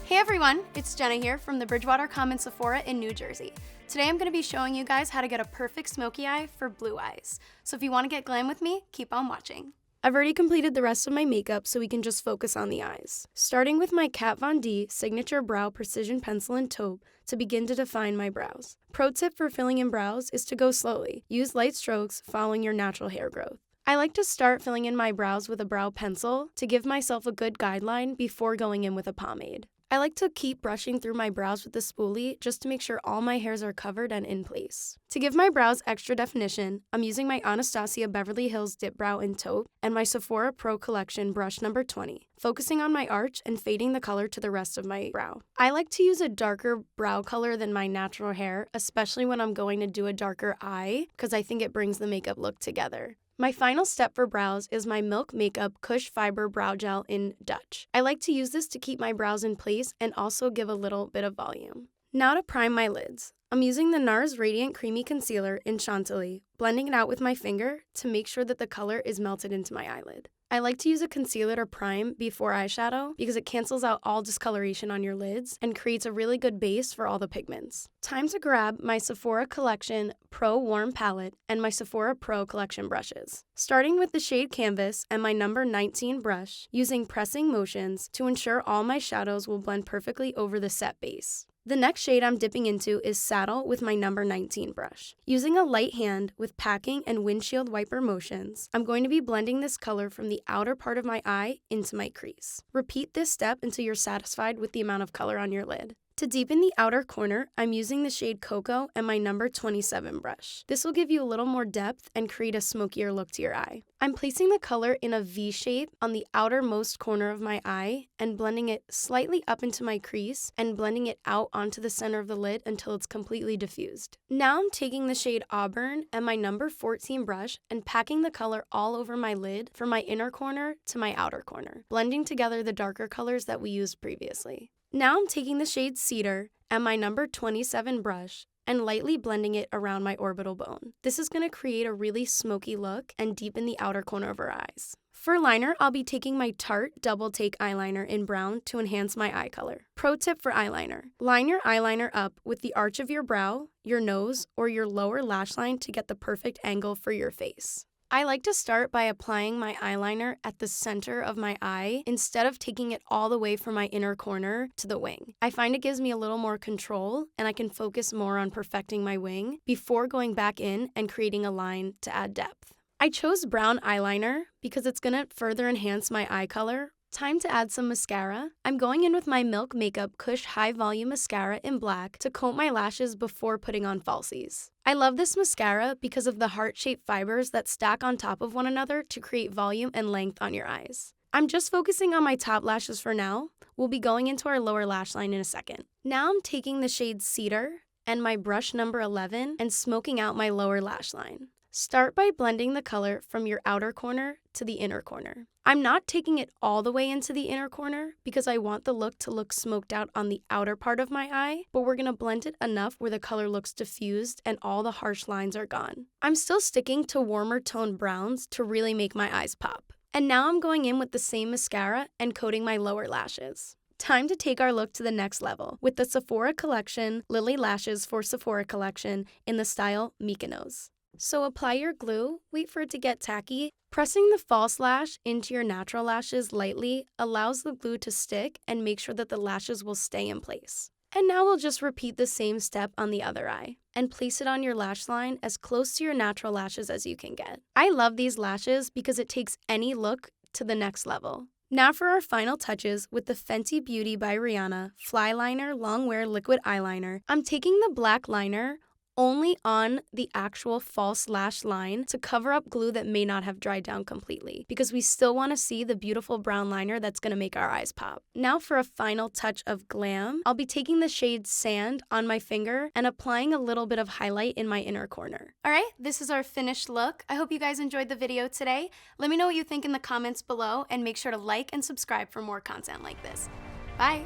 Hey everyone, it's Jenna here from the Bridgewater Commons Sephora in New Jersey. Today I'm going to be showing you guys how to get a perfect smoky eye for blue eyes. So if you want to get glam with me, keep on watching. I've already completed the rest of my makeup so we can just focus on the eyes. Starting with my Kat Von D Signature Brow Precision Pencil and Taupe to begin to define my brows. Pro tip for filling in brows is to go slowly. Use light strokes following your natural hair growth. I like to start filling in my brows with a brow pencil to give myself a good guideline before going in with a pomade. I like to keep brushing through my brows with the spoolie just to make sure all my hairs are covered and in place. To give my brows extra definition, I'm using my Anastasia Beverly Hills Dip Brow in Taupe and my Sephora Pro Collection brush number 20, focusing on my arch and fading the color to the rest of my brow. I like to use a darker brow color than my natural hair, especially when I'm going to do a darker eye, because I think it brings the makeup look together. My final step for brows is my Milk Makeup Cush Fiber Brow Gel in Dutch. I like to use this to keep my brows in place and also give a little bit of volume. Now to prime my lids. I'm using the NARS Radiant Creamy Concealer in Chantilly, blending it out with my finger to make sure that the color is melted into my eyelid. I like to use a concealer to prime before eyeshadow because it cancels out all discoloration on your lids and creates a really good base for all the pigments. Time to grab my Sephora Collection Pro Warm Palette and my Sephora Pro Collection brushes. Starting with the shade Canvas and my number 19 brush, using pressing motions to ensure all my shadows will blend perfectly over the set base. The next shade I'm dipping into is Saddle with my number 19 brush. Using a light hand with packing and windshield wiper motions, I'm going to be blending this color from the outer part of my eye into my crease. Repeat this step until you're satisfied with the amount of color on your lid. To deepen the outer corner, I'm using the shade Cocoa and my number 27 brush. This will give you a little more depth and create a smokier look to your eye. I'm placing the color in a V shape on the outermost corner of my eye and blending it slightly up into my crease and blending it out onto the center of the lid until it's completely diffused. Now I'm taking the shade Auburn and my number 14 brush and packing the color all over my lid from my inner corner to my outer corner, blending together the darker colors that we used previously. Now I'm taking the shade Cedar and my number 27 brush and lightly blending it around my orbital bone. This is going to create a really smoky look and deepen the outer corner of our eyes. For liner, I'll be taking my Tarte Double Take Eyeliner in brown to enhance my eye color. Pro tip for eyeliner. Line your eyeliner up with the arch of your brow, your nose, or your lower lash line to get the perfect angle for your face. I like to start by applying my eyeliner at the center of my eye instead of taking it all the way from my inner corner to the wing. I find it gives me a little more control and I can focus more on perfecting my wing before going back in and creating a line to add depth. I chose brown eyeliner because it's going to further enhance my eye color. Time to add some mascara. I'm going in with my Milk Makeup Cush High Volume Mascara in black to coat my lashes before putting on falsies. I love this mascara because of the heart-shaped fibers that stack on top of one another to create volume and length on your eyes. I'm just focusing on my top lashes for now. We'll be going into our lower lash line in a second. Now I'm taking the shade Cedar and my brush number 11 and smoking out my lower lash line. Start by blending the color from your outer corner to the inner corner. I'm not taking it all the way into the inner corner because I want the look to look smoked out on the outer part of my eye, but we're going to blend it enough where the color looks diffused and all the harsh lines are gone. I'm still sticking to warmer toned browns to really make my eyes pop. And now I'm going in with the same mascara and coating my lower lashes. Time to take our look to the next level with the Sephora Collection Lily Lashes for Sephora Collection in the style Mykonos. So apply your glue, wait for it to get tacky. Pressing the false lash into your natural lashes lightly allows the glue to stick and make sure that the lashes will stay in place. And now we'll just repeat the same step on the other eye and place it on your lash line as close to your natural lashes as you can get. I love these lashes because it takes any look to the next level. Now for our final touches with the Fenty Beauty by Rihanna Fly Liner Long Wear Liquid Eyeliner. I'm taking the black liner only on the actual false lash line to cover up glue that may not have dried down completely because we still want to see the beautiful brown liner that's going to make our eyes pop. Now for a final touch of glam, I'll be taking the shade Sand on my finger and applying a little bit of highlight in my inner corner. Alright, this is our finished look. I hope you guys enjoyed the video today. Let me know what you think in the comments below and make sure to like and subscribe for more content like this. Bye!